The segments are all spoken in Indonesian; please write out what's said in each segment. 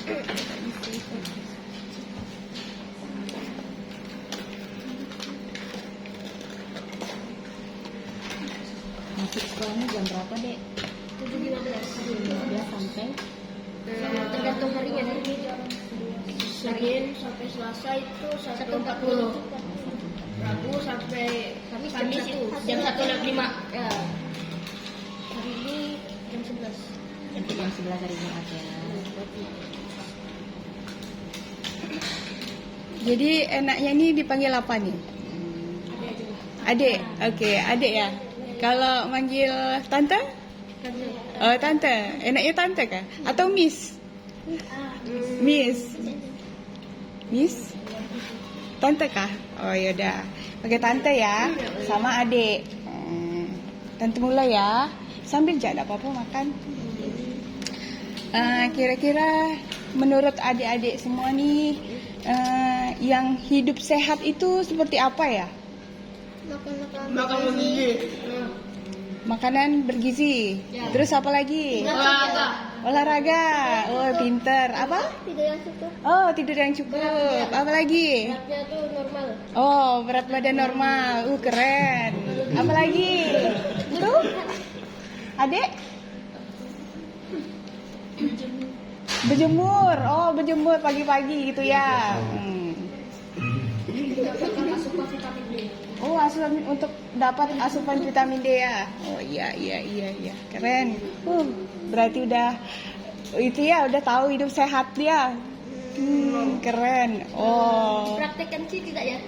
Masuk sekolahnya jam berapa, Dek? 7.15 sampai tergantung harinya nih. Senin sampai Selasa itu 1.40. Rabu sampai Kamis itu jam 1.05. Ya. Hari ini jam 11. jam 11 hari Jumat ya. Jadi enaknya ini dipanggil apa nih? Adik. Oke, adik ya. Kalau manggil tante? Oh, tante. Enaknya tante kah? Atau miss? Miss. Miss? Tante kah? Oh, yaudah. Pakai tante ya. Sama adik. Tante mulai ya. Sambil jangan apa-apa makan. Kira-kira menurut adik-adik semua nih, yang hidup sehat itu seperti apa ya? Makan bergizi. Makanan bergizi. Ya. Terus apa lagi? Olahraga. Olahraga. Oh, pinter. Apa? Tidur yang cukup. Oh, tidur yang cukup. Apa lagi? Beratnya tuh normal. Oh, berat badan normal. Keren. Apa lagi? Itu? Adik? Berjemur. Oh, berjemur pagi-pagi gitu ya. Oh, asupan untuk dapat asupan vitamin D ya. Oh iya. Keren. Berarti udah itu ya, udah tahu hidup sehat dia. Keren. Oh. Praktekkan sih tidak ya?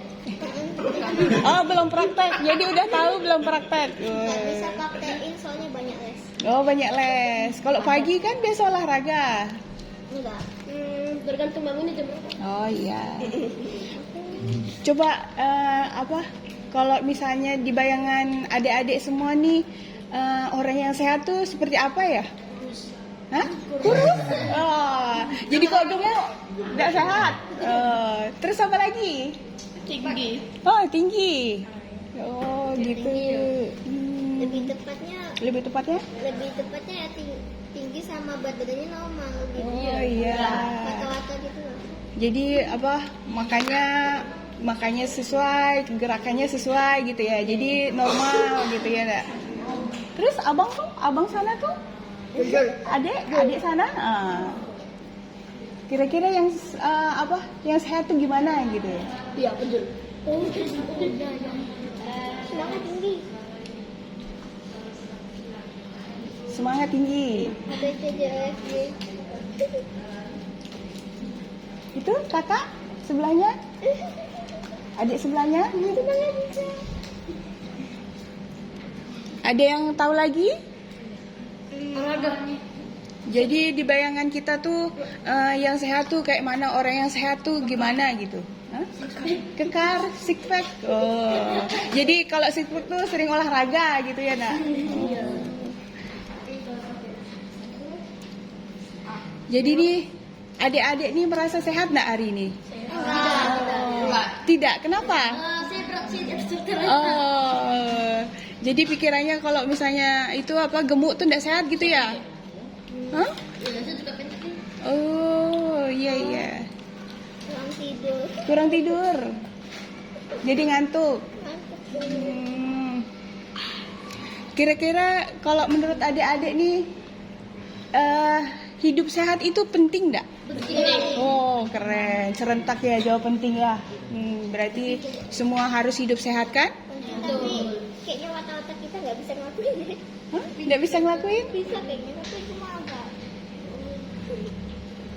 Oh, belum praktek. Jadi udah tahu belum praktek. Nggak bisa praktekin soalnya banyak les. Oh, banyak les. Kalau pagi kan biasa olahraga. Enggak. Bergantung bangunnya jam berapa. Oh iya. Coba kalau misalnya di bayangan adik-adik semua nih, orang yang sehat tuh seperti apa ya? Hah? Kurus? Oh, jadi kalau gemuk nggak sehat. Terus apa lagi? Tinggi. Oh, tinggi. Oh, gitu. Lebih tepatnya ya tinggi sama berat badannya normal gitu. Oh iya. Rata-rata gitu. Jadi makanya sesuai, gerakannya sesuai gitu ya. Jadi normal gitu ya, Kak. Terus abang sana tuh? Adik sana? Kira-kira yang yang sehat tuh gimana gitu ya? Iya, betul. Semangat tinggi. Semangat tinggi. Ada CJFJ. Itu kakak sebelahnya? Adik sebelahnya? Ada yang tahu lagi? Olahraga. Jadi di bayangan kita tuh yang sehat tuh kayak mana, orang yang sehat tuh gimana gitu? Hah? Kekar, six pack. Oh. Jadi kalau six pack tuh sering olahraga gitu ya, Nak? Oh. Jadi nih adik-adik nih merasa sehat nggak hari ini? Tidak. Kenapa? Saya berat sih Oh. Jadi pikirannya kalau misalnya itu gemuk tuh nggak sehat gitu ya? Hah? saya juga pengen. Oh, iya. Kurang tidur. Jadi ngantuk. Kira-kira kalau menurut adik-adik nih, hidup sehat itu penting nggak? Oh, keren. Serentak ya, jawab penting ya. Berarti semua harus hidup sehat kan? Tapi kayaknya mata-mata kita nggak bisa ngelakuin. Hah? Nggak bisa ngelakuin? Bisa kayaknya, tapi cuma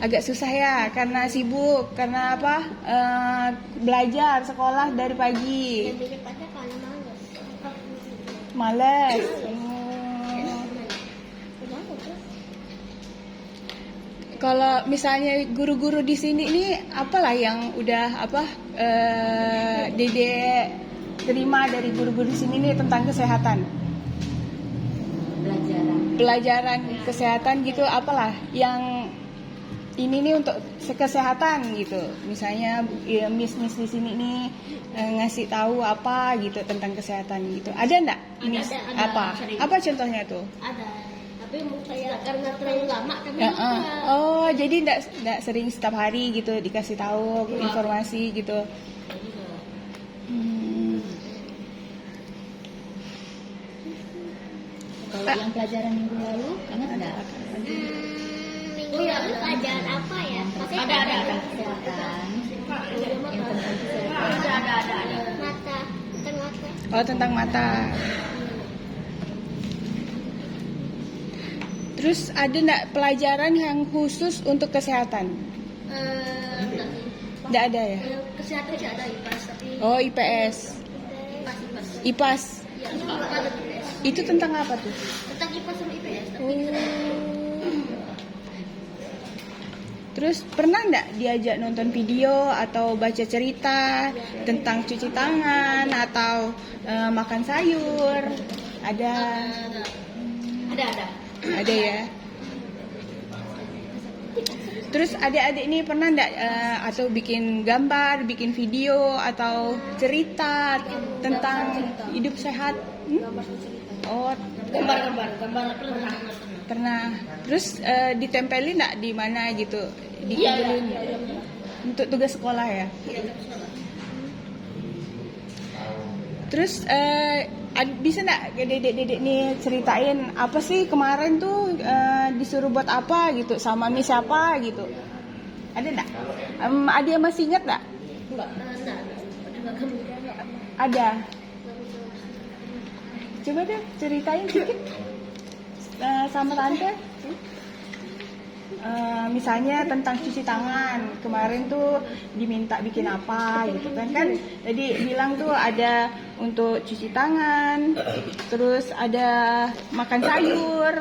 Agak susah ya, karena sibuk, karena belajar sekolah dari pagi. lebih tepatnya kalau males. Males. Kalau misalnya guru-guru di sini ini apalah yang udah Dede terima dari guru-guru di sini nih tentang kesehatan? Pelajaran kesehatan gitu, apalah yang ini nih untuk kesehatan gitu. Misalnya ya, Miss di sini nih ngasih tahu apa gitu tentang kesehatan gitu. Ada enggak? Ini Ada, apa? sering. Apa contohnya tuh? Ada, Tapi menurut saya karena terlalu lama kami Ya, lupa. oh, jadi enggak sering setiap hari gitu dikasih tahu informasi gitu. Hmm. Kalau yang pelajaran minggu lalu, ingat enggak? Minggu lalu pelajaran apa ya? Maksudnya Tentang kesehatan. Yang tentang kesehatan. ada. Mata, tentang mata. Oh, tentang mata. Terus ada enggak pelajaran yang khusus untuk kesehatan? Enggak ada ya? Kesehatan sih ada IPAS, tapi Oh, IPS. IPAS. ya, ada IPS. Itu tentang apa tuh? Tentang IPAS sama IPS, tapi Terus pernah enggak diajak nonton video atau baca cerita tentang cuci tangan atau makan sayur? Ada Ada ya. Terus adik-adik ini pernah enggak atau bikin gambar, bikin video atau cerita tentang hidup sehat? Oh, gambar pernah. Terus ditempelin enggak di mana gitu? Dikumpulin untuk tugas sekolah ya? Terus bisa nggak dedek-dedek nih ceritain apa sih kemarin tuh disuruh buat apa gitu sama Miss siapa gitu? Ada nggak? Ada yang masih ingat nggak? Ada. Coba deh ceritain sedikit sama tante. Misalnya tentang cuci tangan kemarin tuh diminta bikin apa gitu kan tadi bilang tuh ada untuk cuci tangan, terus ada makan sayur.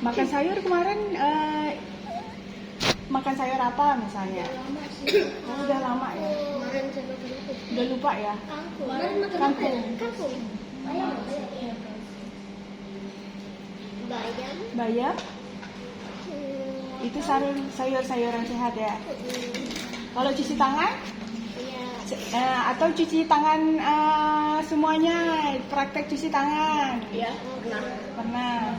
Makan sayur kemarin makan sayur apa misalnya? Sudah lama ya? kemarin saya lupa. Udah lupa ya? Kangkung. Bayam? Itu sayur-sayuran sehat ya? Kalau cuci tangan? Atau cuci tangan semuanya, praktek cuci tangan? Iya, Pernah.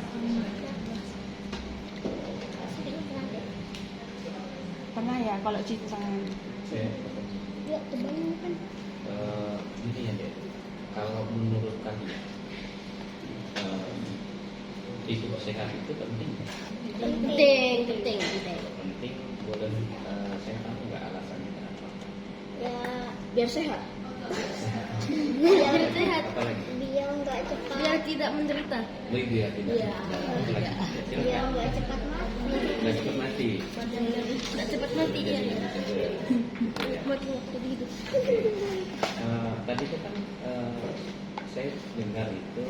Pernah ya kalau cuci tangan? Ya, kebanyakan. Ini ya deh, kalau menurut kalian hidup sehat itu penting? Penting. Penting, boleh saya tahu nggak alasannya kenapa? Ya, Biar sehat. biar sehat. Apalagi? Biar nggak cepat. Biar tidak menderita. Lebih ya tidak. Iya. Apalagi? Biar Silakan. nggak cepat mati. Nggak cepat mati. Tidak cepat mati ya. Mati waktu hidup. Tadi itu kan saya dengar itu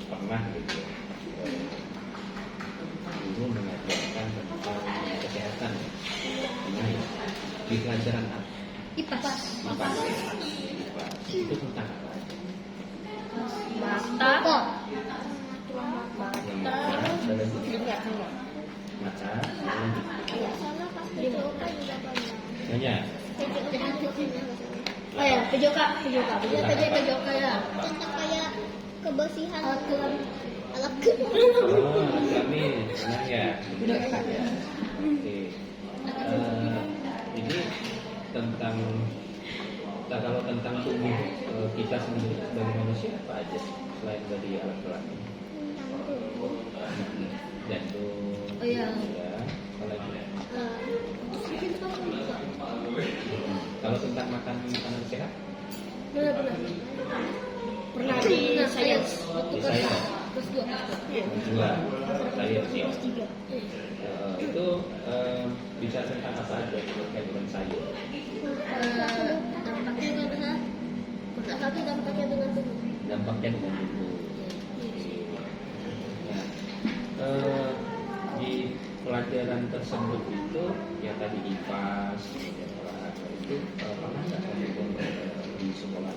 pernah gitu guru mengajarkan tentang kesehatan di pelajaran apa? IPAS. Itu tentang apa? Mata. Mata. Ya, sama pas PJOK juga pernah. Banyak. Oh ya, PJOK ya. Tentang kayak kebersihan alat Oh, kami senang ya. Oke. Ini tentang kalau tentang tubuh kita sendiri sebagai manusia apa aja selain dari alat kelamin? Jantung. Oh iya. Ya, apalagi. Kalau tentang makanan sehat? Pernah di sains. Di saya. Terus dua. Saya sih. Itu bisa tentang apa aja terkait dengan sayur? dampaknya dengan tubuh. Dampaknya dengan tubuh. Nah, di pelajaran tersebut itu ya tadi IPAS, kemudian olahraga itu pernah nggak kamu di sekolah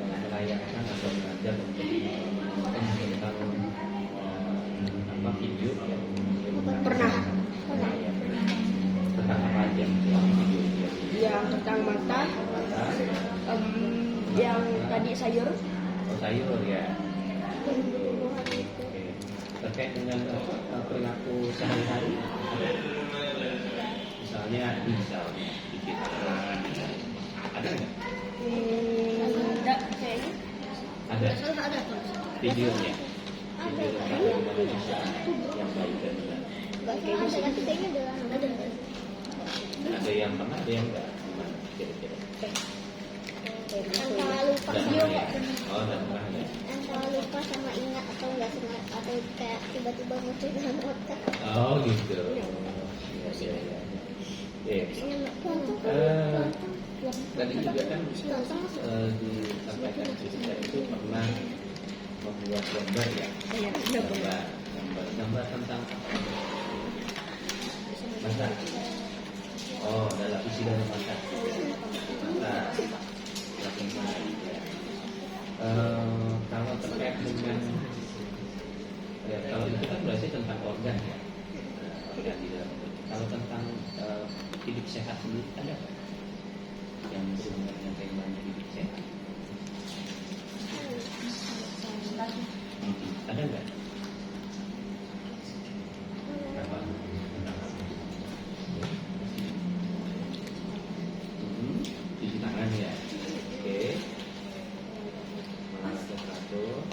melayangkan atau mengajar untuk tentang apa video yang Pernah. tentang apa aja yang video Yang tentang mata, Yang tadi sayur. Oh, sayur ya. Oke. Terkait dengan perilaku sehari-hari, misalnya bikin ada nggak? Enggak kayaknya. Ada Salah ada. videonya. Video tentang Indonesia yang baik dan benar. Nggak salah ada, tapi kayaknya ada. Ada yang pernah, ada yang enggak. Gimana kira-kira? Antara lupa Dan video pernah kok. ya? Oh, dan pernah ya. Antara lupa sama ingat atau nggak sengaja atau kayak tiba-tiba muncul dalam otak. Oh gitu. Iya. Tadi juga kan disampaikan Jessica itu pernah membuat gambar ya. Gambar tentang masak. Oh, dalam isi dalam masak. Kalau terkait dengan kalau itu kan berarti tentang organ ya. Organ di dalam tubuh. Kalau tentang hidup sehat sendiri ada nggak? Yang berhubungan dengan temanya hidup sehat? Ada nggak? Apa? Cuci tangan ya. Oke. Menggunakan teratur.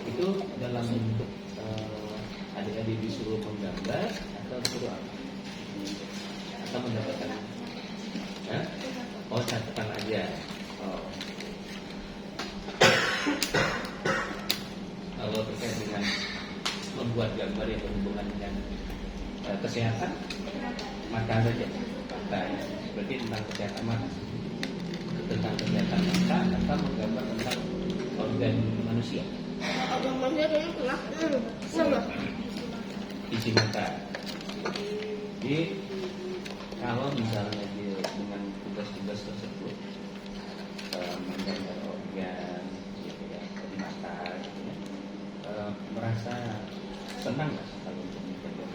Itu dalam bentuk adik-adik disuruh menggambar atau disuruh apa? Atau mendapatkan? Hah? Oh, catatan aja. Oh. Kalau terkait dengan membuat gambar yang berhubungan dengan kesehatan, mata saja. Mata ya. Berarti tentang kesehatan mata. Tentang kesehatan mata atau menggambar tentang organ manusia. Organ manusia kayaknya pernah. Sama. Isi mata. Jadi kalau misalnya dia dengan tugas-tugas tersebut menggambar organ, gitu ya, di mata, gitu ya, merasa senang nggak kalau untuk menggambar?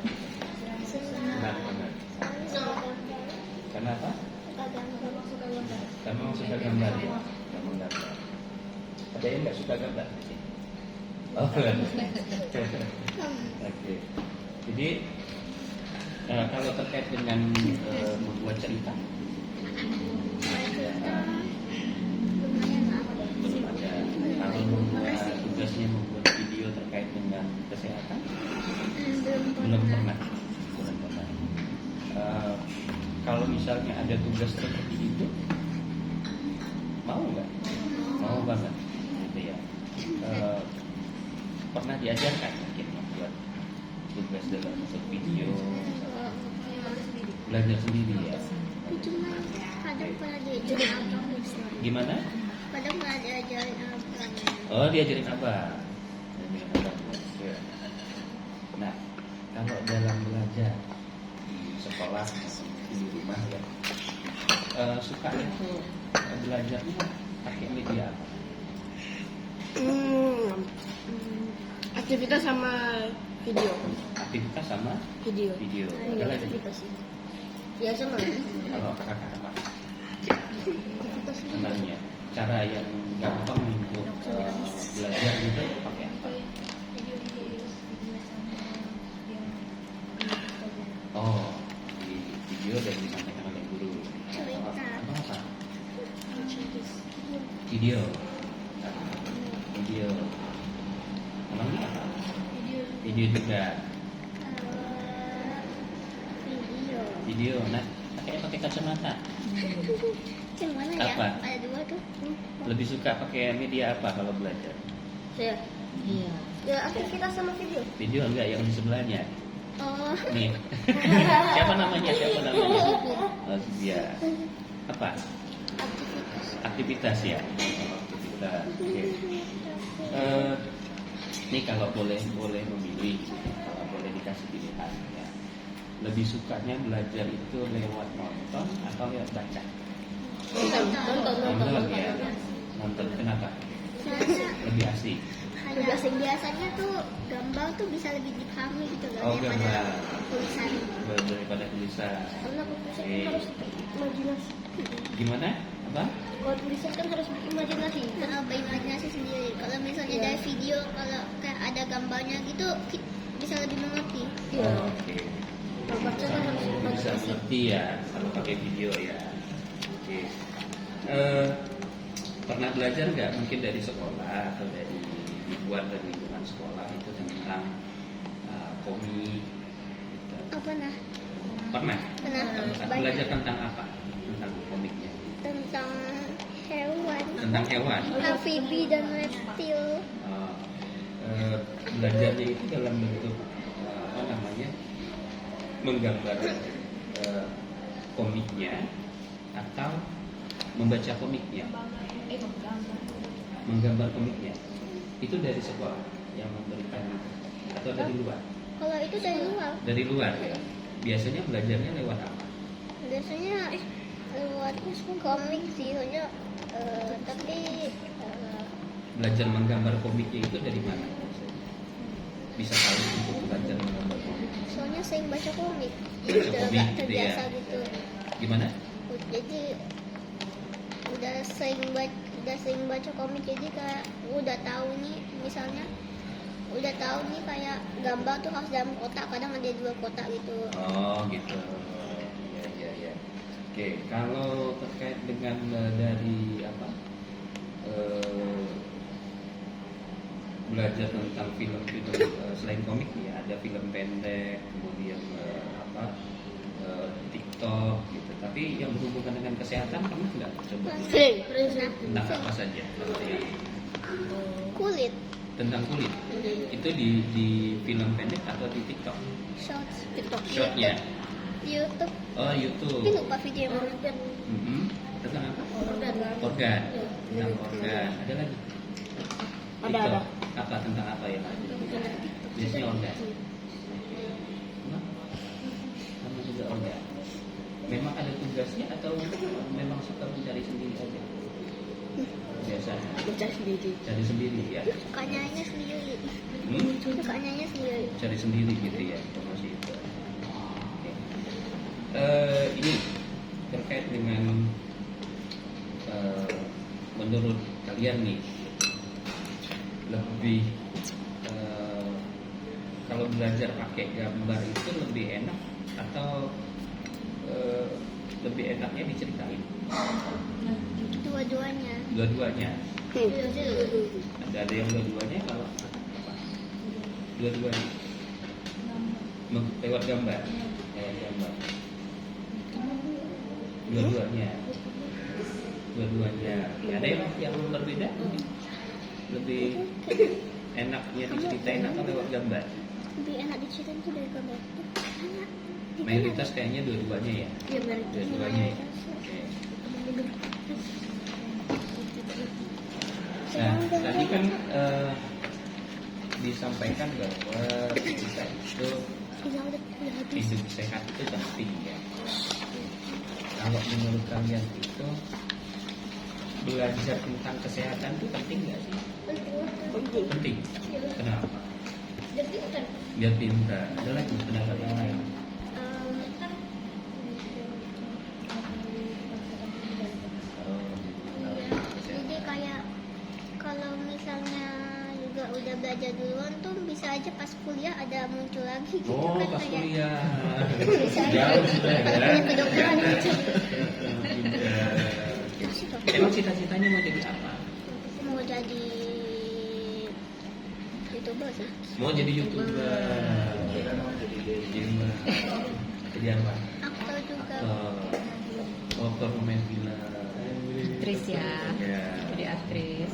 Senang banget. Kenapa? Kamu suka gambar ya? Kamu gambar. Ada yang nggak suka gambar? Oh, oke. Jadi kalau terkait dengan membuat cerita, belum ada. Kalau membuat tugasnya membuat video terkait dengan kesehatan, belum pernah. Kalau misalnya ada tugas seperti itu, mau nggak? Mau banget, gitu ya. Pernah diajarkan mungkin membuat tugas dalam bentuk video, belajar sendiri ya. Cuma kadang pernah diajarin apa? Gimana? Kadang pernah diajarin apa? Oh, diajarin apa? Nah, kalau dalam belajar di sekolah di rumah ya, suka itu belajarnya pakai media apa? Aktivitas sama video. Aktivitas sama Video. video. Ada lagi? Ya sama. Kalau kakak apa? Sebenarnya cara yang gampang untuk belajar itu pakai apa? Oh, di video dan disampaikan oleh guru. Apa? Video. Video. Namanya apa? Video juga. Video. Nah, pakai kacamata. Gimana ya? Apa? Ada dua tuh. Lebih suka pakai media apa kalau belajar? Saya. Iya. Ya aktivitas sama video. Video enggak, yang di sebelahnya. Oh. Nih. Siapa namanya? Oh, dia. Apa? Aktivitas ya. Aktivitas. Oke. Ini kalau boleh memilih, kalau boleh dikasih pilihan ya. Lebih sukanya belajar itu lewat nonton atau lewat baca? Nonton. Nonton ya. Nonton kenapa? Soalnya Lebih asik. kayak biasanya tuh gambar tuh bisa lebih dipahami gitu loh Oh, daripada gambar. tulisan. Daripada tulisan. Karena tulisan Oke. harus imajinasi. Gimana? Apa? Kalau tulisan kan harus imajinasi. Karena berimajinasi sendiri. Kalau misalnya Iya. dari video, kalau kayak ada gambarnya gitu, bisa lebih mengerti. Iya. Oh, oke. Kalau baca kan harus Bisa imajinasi. ngerti ya kalau pakai video ya. Oke. Pernah belajar nggak mungkin dari sekolah atau dari dibuat dari lingkungan sekolah itu tentang komik? Gitu. Apa nah? Pernah? Pernah. Belajar Banyak. tentang apa? Tentang komiknya? Tentang hewan. Tentang hewan. Amfibi dan reptil. Belajarnya itu dalam bentuk apa namanya, menggambar komiknya atau membaca komiknya, menggambar komiknya itu dari sekolah yang memberikan atau dari luar? Kalau itu dari luar, Dari luar ya. Biasanya belajarnya lewat apa? biasanya lewat komik sih, soalnya tapi Belajar menggambar komiknya itu dari mana? Bisa tahu untuk belajar menggambar komik. soalnya sering baca komik, Baca udah komik gak gitu ya. terbiasa gitu. Gimana? Jadi udah sering baca komik, jadi kayak udah tahu nih, misalnya udah tahu nih kayak gambar tuh harus dalam kotak, kadang ada 2 kotak gitu. Oh gitu. Ya. Oke, kalau terkait dengan dari apa? Belajar tentang film-film selain komik ya, ada film pendek, kemudian TikTok gitu. Tapi yang berhubungan dengan kesehatan pernah nggak coba? Tentang apa saja? Kulit, Tentang kulit. Itu di film pendek atau di TikTok? shorts, Shortnya. di YouTube. Oh YouTube. Tapi lupa video yang mana. Mm-mm. Tentang apa? Organ. Organ. Tentang organ. Ada lagi? Ada. TikTok. Apa tentang apa ya? Biasanya organ. Hah? Sama juga organ. Memang ada tugasnya atau memang suka mencari sendiri aja? Biasanya Baca sendiri. cari sendiri ya. Sukanya sendiri. Hmm? Sukanya sendiri. Cari sendiri gitu ya informasi itu. Oke. Ini terkait dengan menurut kalian nih, lebih kalau belajar pakai gambar itu lebih enak atau lebih enaknya diceritain? Dua-duanya. Dua-duanya. Ada yang dua-duanya, kalau apa? Dua-duanya lewat gambar. Lewat gambar. Dua-duanya. Ada yang berbeda? Lebih enaknya diceritain atau lewat gambar? Lebih enak diceritain tuh dari gambar. Mayoritas kayaknya dua-duanya ya. Iya, benar. Dua-duanya ya. Oke. Nah, tadi kan disampaikan bahwa kita itu hidup sehat itu penting ya. Kalau menurut kalian itu belajar tentang kesehatan itu penting nggak sih? Penting. Kenapa? Biar pintar. Ada lagi pendapat yang lain? Jadi kayak kalau misalnya juga udah belajar duluan tuh bisa aja pas kuliah ada muncul lagi gitu Oh, kan pas kayak kuliah. bisa aja. Jauh sudah Kalau ya. punya kedokteran gitu. Emang cita-citanya mau jadi apa? Mau jadi YouTuber sih. Mau jadi YouTuber. Jadi apa? Aktor juga. Aktor pemain film. Aktris ya. Ya. Jadi aktris.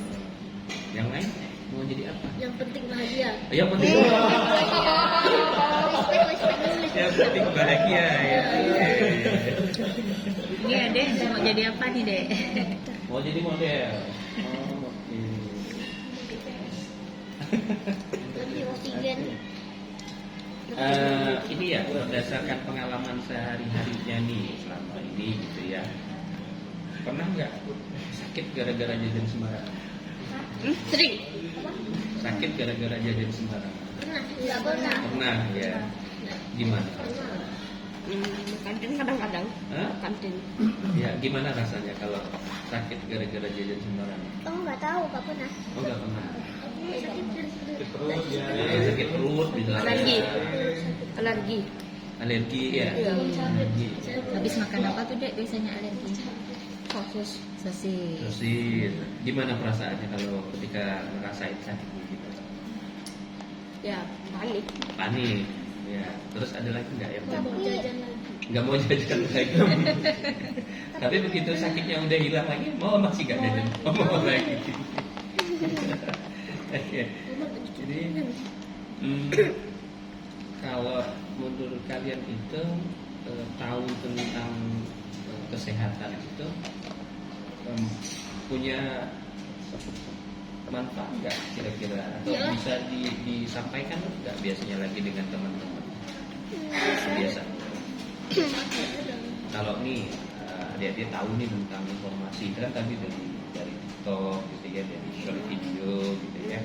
Yang lain mau jadi apa? Yang penting bahagia. Yang penting Respect. yang penting bahagia ya. Ini Adek mau jadi apa nih, Dek? Mau jadi model. Oh, oke. Lebih oksigen. Ini ya berdasarkan pengalaman sehari-harinya nih selama ini gitu ya. Pernah nggak sakit gara-gara jajan sembarangan? Sering. Sakit gara-gara jajan sembarangan. Nggak pernah. Pernah ya. Gimana? Kantin kadang-kadang. Hah? Kantin. Ya, gimana rasanya kalau sakit gara-gara jajan sembarangan? Oh nggak tahu, nggak pernah. Oh, nggak pernah. Sakit perut ya. Sakit perut, misalnya. Alergi. Alergi ya. Iya. Alergi. Habis makan apa tuh Dek biasanya alergi? Sosis. Sosis. Gimana perasaannya kalau ketika ngerasain sakit gitu? Ya, panik. Panik. Ya. Terus ada lagi nggak yang Tapi nggak mau jajan lagi? Tapi begitu sakitnya udah hilang lagi, masih nggak jajan? Mau lagi. Jadi kalau menurut kalian itu tahu tentang kesehatan itu punya manfaat nggak kira-kira atau Iyalah. bisa disampaikan nggak biasanya lagi dengan teman-teman biasa? Kalau nih dia tahu nih tentang informasi kan tadi dari TikTok gitu ya, dari short video gitu ya,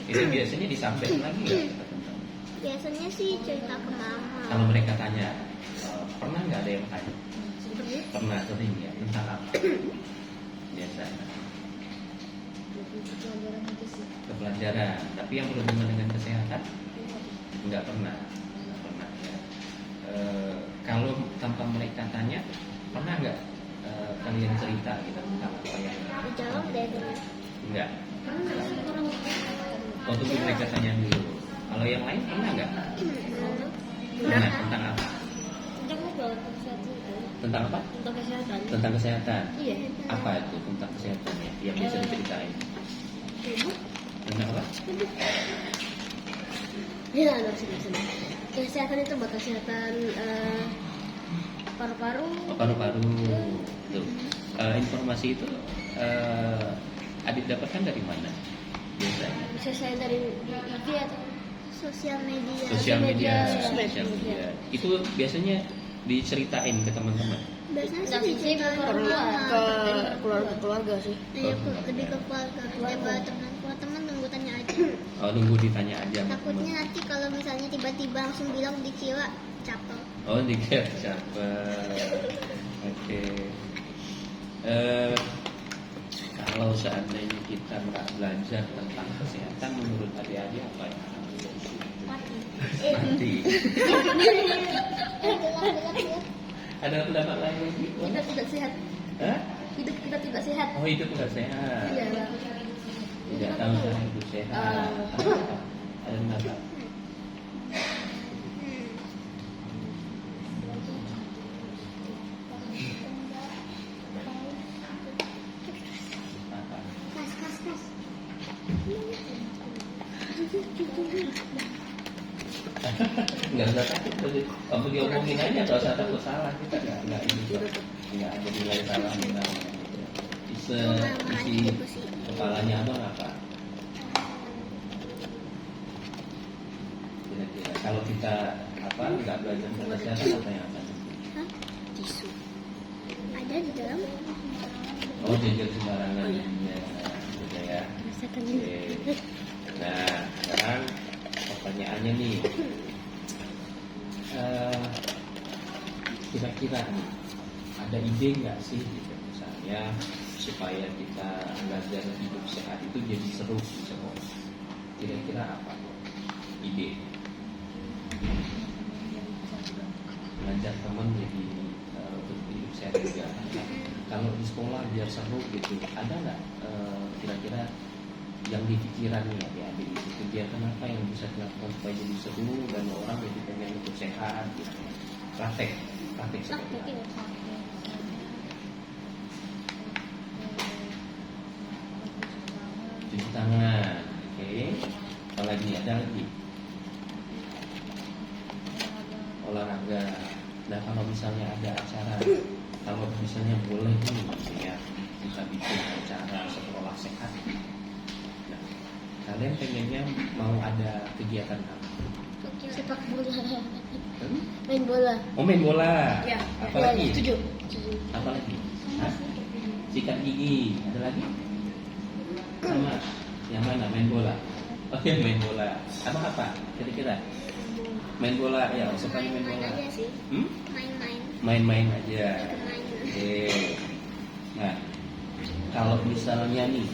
itu biasanya disampaikan lagi nggak ke teman-teman? biasanya sih cerita ke mama. Kalau mereka tanya, pernah nggak ada yang tanya? Pernah, sering ya, tentang apa? Biasa. Kepelajaran, tapi yang berhubungan dengan kesehatan? Nggak pernah. Nggak pernah ya. Kalau tanpa mereka tanya, pernah nggak kalian cerita gitu tentang apa yang? Dijawab deh dulu. Enggak. Oh, tunggu mereka tanya dulu. Kalau yang lain pernah nggak? Pernah. Tentang apa? Tentang apa? Untuk kesehatan. Tentang kesehatan. Iya. Apa itu tentang kesehatannya yang bisa diceritain? Tentang apa? Ya, sini. Kesehatan itu buat kesehatan paru-paru. Oh, paru-paru. Tuh. Informasi itu Adit dapatkan dari mana? Biasanya. Bisa saya dari IG atau Sosial media. Sosial media. Sosial Sosial media. media. Itu biasanya diceritain ke teman-teman. Biasanya sih Nggak sih, diceritain ke pernah mama. ke keluarga sih. Iya, lebih ke keluarga. Kalau teman, kalau teman nunggu tanya aja. Oh, nunggu ditanya aja. sama Takutnya teman. nanti kalau misalnya tiba-tiba langsung bilang dikira capek. Oh, dikira capek. Oke. Kalau seandainya kita nggak belajar tentang kesehatan, menurut adik-adik apa ya? Mati. Ada pendapat lain lagi? Kita tidak sehat. Hah? Hidup kita tidak sehat. Oh, hidup nggak sehat. Iya. Tidak tahu cara hidup sehat. Apa? Ada pendapat? Apa? Kas. Nggak usah takut tadi. Waktu diomongin aja nggak usah takut salah, kita nggak ini kok. Nggak ada nilai salah benar. Isi kepalanya abang apa? Kira-kira kalau kita nggak belajar tentang kesehatan apa yang akan? Hah? Tisu. Ada di dalam. Oh, jajan sembarangan ya, gitu ya. Oke. Nah, sekarang pertanyaannya nih, kira-kira nih ada ide nggak sih gitu, misalnya supaya kita belajar hidup sehat itu jadi seru di sekolah? Kira-kira apa ide? Ngajak teman jadi untuk hidup sehat juga. Kalau di sekolah biar seru gitu, ada nggak kira-kira yang di pikiran nih adik-adik itu kegiatan apa yang bisa dilakukan supaya jadi seru dan orang jadi pengen hidup sehat gitu. Praktek seperti apa? Cuci tangan, oke. Apa lagi? Ada lagi? Olahraga. Nah, kalau misalnya ada acara, kalau misalnya boleh nih ya, kita bikin acara sekolah sehat. Nah, kalian pengennya mau ada kegiatan apa? Sepak bola. Hmm? Main bola. Oh, main bola. Ya. Apa lagi? Setuju. Apa lagi? Hah? Sikat gigi. Ada lagi? Sama. Yang mana? Main bola. Oke, main bola. Apa kira-kira? Main bola ya, sukanya main Main-main bola. aja sih. Hmm? Main-main. Main-main aja. Main. Oke. Nah, kalau misalnya nih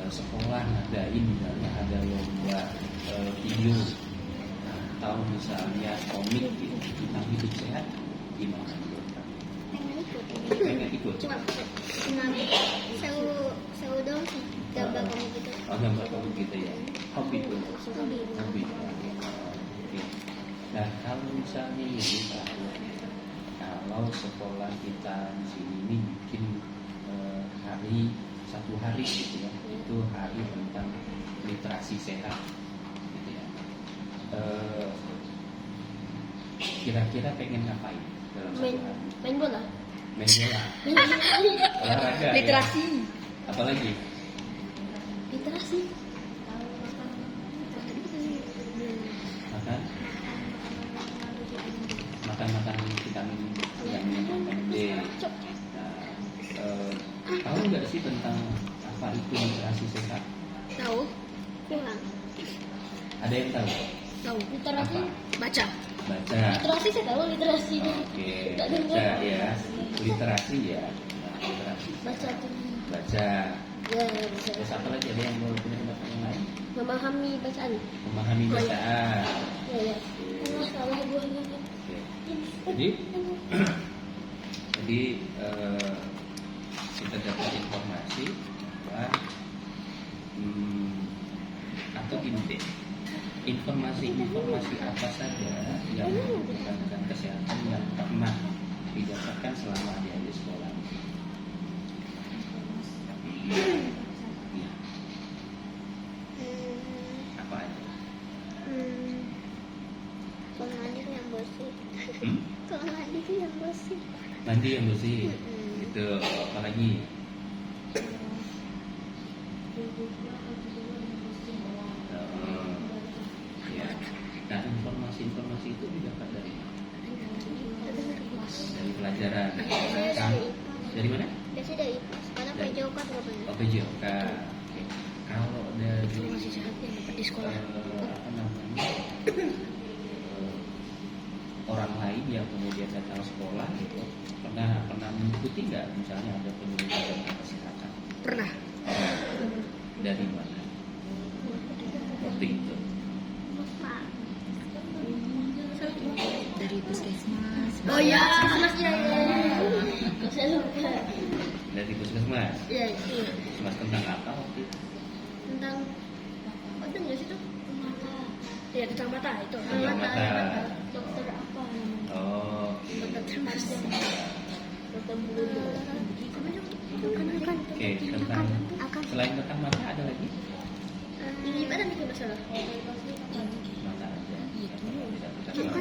sekolah ngadain misalnya ada lomba video atau misalnya komik gitu tentang hidup sehat, gimana menurut kamu? Pengen ikut? Cuma seru dong sih gambar kamu gitu. Oh, gambar komik gitu ya. Hobi itu. Hobi. Oke. Nah, kalau misalnya ini kalau sekolah kita di sini ini bikin satu hari gitu ya, itu hari tentang literasi sehat gitu ya. Kira-kira pengen ngapain dalam satu hari? Main bola. Main bola, olahraga, Literasi. ya? Apalagi? Literasi. Makan vitamin yang vitamin D. Tahu nggak sih tentang apa itu literasi sehat? Tahu? Kurang. Ada yang tahu? Tahu. Literasi. Apa? Baca. Baca. Literasi saya tahu literasi. Oke, Tak baca dengar. ya. Literasi ya. Nah, literasi. Baca tuh. Baca. Ya, bisa. Terus apa lagi, ada yang mau punya pendapat yang lain? Memahami bacaan. Memahami bacaan. Ya, ya. Salah gua. Oke. Jadi kita dapat informasi bahwa atau gini deh, informasi apa saja yang berhubungan dengan kesehatan yang pernah didapatkan selama dia di sekolah. Ya, apa aja? Kalau mandi tuh yang bersih. Hmm? Kalau mandi tuh yang bersih. Mandi yang bersih. Itu apalagi? Ya. Nah, informasi itu didapat dari pelajaran. Dari mana? Biasanya dari pas. Karena PJOK nggak banyak. Oh, PJOK. Oke. Kalau dari Informasi sehat yang dapat di sekolah. apa namanya? Orang lain yang kemudian datang sekolah gitu, pernah mengikuti nggak misalnya ada pendidikan tentang kesehatan? Pernah. Dari mana? Waktu itu. Dari puskesmas. Oh ya. Saya lupa. Dari puskesmas. Iya, iya. Puskesmas tentang apa waktu itu? Tentang ada nggak sih tuh? Ya, tentang mata itu. Tentang mata. Dokter apa namanya? Oh, Dokter cerdas. Dokter bulu. oke. Tentang selain tentang mata ada lagi? Ini badan itu masalah. Mata aja. Tidak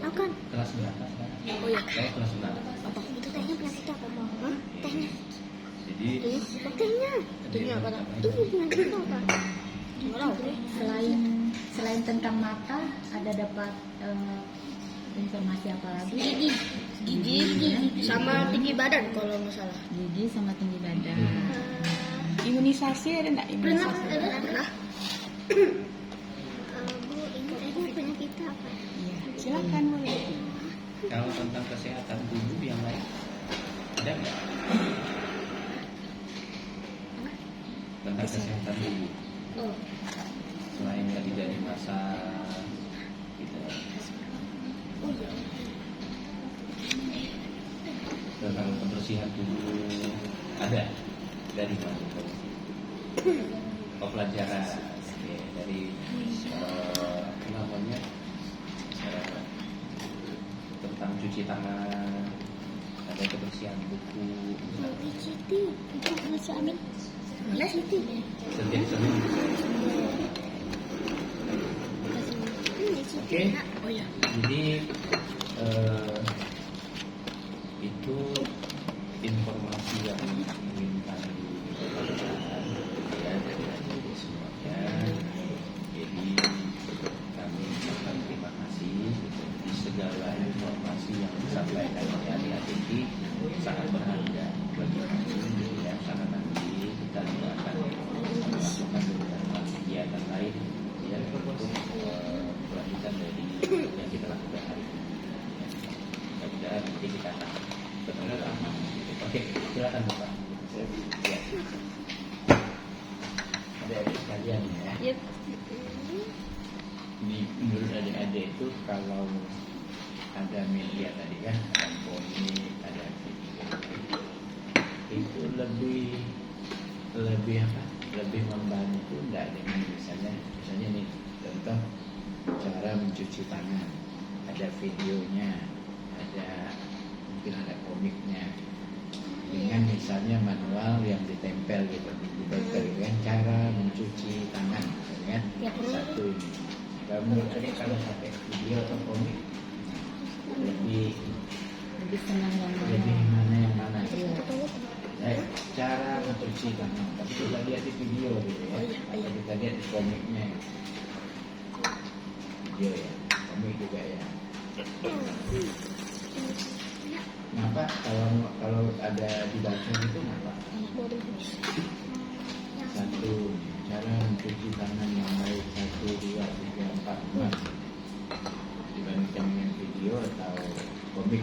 Akan. kelas berapa sekarang? Oh ya. Oh, kelas berapa? Apa? Itu tehnya penyakit apa? Hah? Tehnya. Jadi Tehnya. Tehnya apa? Itu penyakit apa? Selain tentang mata, ada dapat informasi apa lagi? Gigi sama tinggi badan kalau nggak salah. Gigi sama tinggi badan. Imunisasi ada nggak imunisasi? Pernah. Bu, ini penyakitnya apa? Iya. Silakan boleh. kalau tentang kesehatan tubuh yang lain ada nggak? Tentang kesehatan tubuh. Oh, Selain tadi dari masak gitu. Tentang kebersihan tubuh ada dari mana? Oh, pelajaran. Oke, dari apa namanya, tentang cuci tangan, ada kebersihan buku. Siti. Itu bisa amin. Siti. Setiap Senin. Oke. oh ya. Jadi itu informasi yang ingin kami sampaikan ya dari semuanya. Jadi kami ucapkan terima kasih di segala informasi yang disampaikan oleh adik-adik ini sangat berharga bagi kami ya, karena nanti kita lanjutan dari yang kita lakukan hari ini. Mudah-mudahan nanti kita akan bersama. Oke, silakan Bapak. Ya. Adik-adik sekalian ya. Yep. Ini menurut adik-adik itu kalau ada media tadi kan, ada komik, ada video, itu lebih apa? Lebih membantu enggak dengan misalnya nih contoh cara mencuci tangan, ada videonya, ada mungkin ada komiknya, dengan misalnya manual yang ditempel gitu, ditempel kan cara mencuci tangan, kan? Satu ini. Kalau menurut saya kalau pakai video atau komik lebih senang yang mana? lebih mana yang mana? Iya. Cara mencuci tangan, tapi kita lihat di video gitu ya. Atau kita lihat di komiknya, video ya, komik juga ya. Kenapa kalau ada dibaca itu kenapa? Satu, cara mencuci tangan yang baik 1, 2, 3, 4, 5 dibandingkan dengan video atau komik.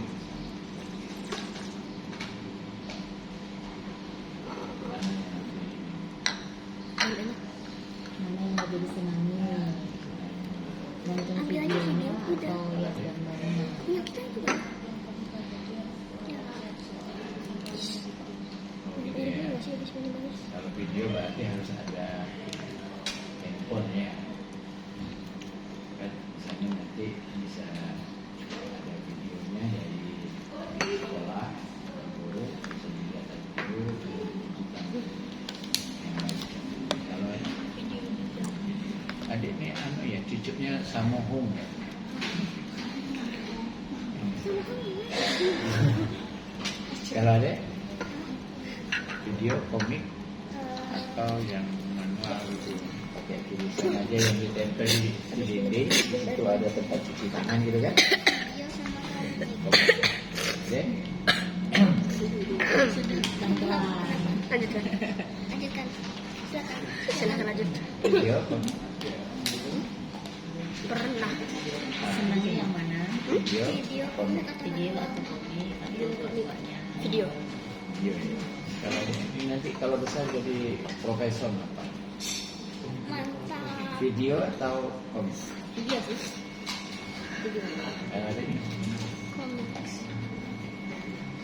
Mana yang lebih disenangi? Nonton videonya atau lihat gambarnya? Oh, gitu ya. Kalau video berarti harus ada handphone ya. Kan misalnya nanti bisa ada videonya dari sekolah, guru bisa dilihat dari guru, tunjukkan yang lain. Kalau adik ini ya cucunya Samohung ya. Kalau ada video komik atau yang manual itu pakai tulisan aja yang ditempel di dinding, itu ada tempat cuci tangan gitu kan? Oke. Lanjutkan. Silakan lanjut. Video komik. Pernah. Senangnya yang mana? Video komik. Video atau komik atau keduanya? Video. Video ya. Kalau ini nanti kalau besar jadi profesor apa? Mantap. Video atau komik? Video sih. Video. Ada ini. Komik.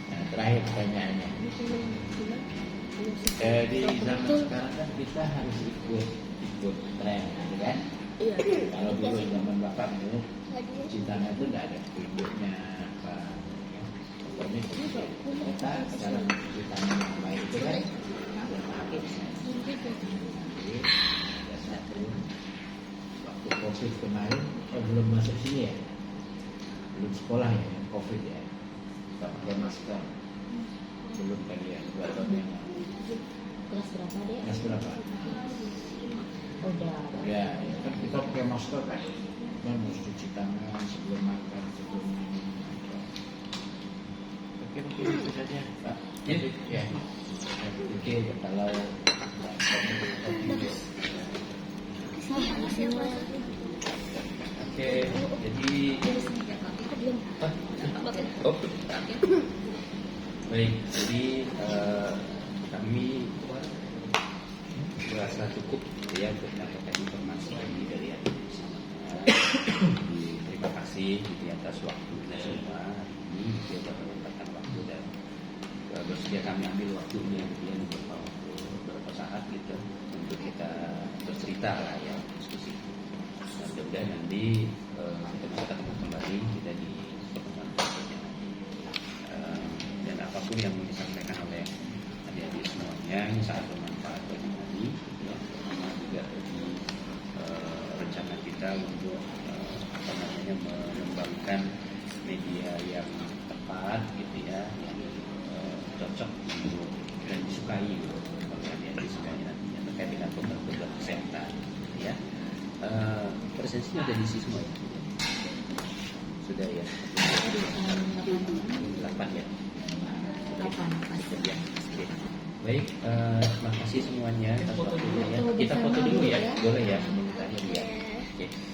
Nah, terakhir pertanyaannya. Di zaman sekarang kan kita harus ikut tren, gitu kan? Iya. Kalau dulu zaman bapak dulu cintanya itu nggak ada videonya apa. Pokoknya kita cara cuci tangan yang baik itu kan pakai. Jadi ada satu waktu COVID kemarin, belum masuk sini ya, belum sekolah ya, COVID ya, nggak pakai masker, belum kali ya, 2 tahun yang lalu. Kelas berapa deh? Kelas berapa? Udah. Ya, kan kita pakai masker kan, kita harus cuci tangan sebelum makan, sebelum minum. Oke, mungkin itu saja, Pak. Ya. Oke, kalau oke, jadi oh. Baik, jadi kami merasa cukup ya untuk mendapatkan informasi ini dari Adik semua. Terima kasih di atas waktunya semua. Ini dia sudah menyempatkan waktu dan bersedia kami ambil waktunya kemudian beberapa saat gitu untuk kita bercerita lah ya, diskusi. Mudah-mudahan nanti kita bisa ketemu kembali kita di pertemuan berikutnya nanti. Dan apapun yang mau disampaikan oleh adik-adik semuanya ini sangat bermanfaat bagi kami ya, terutama juga bagi rencana kita untuk mengembangkan media yang tepat gitu ya, yang cocok untuk dan disukai gitu oleh adik-adik semuanya nantinya terkait dengan program-program kesehatan ya. Presensinya ada di sini semua ya? Sudah ya? 8 ya? 8 pasti. Ya, oke. Baik, terima kasih semuanya atas waktunya ya. Kita foto dulu ya, boleh ya? Sebentar ya. Oke.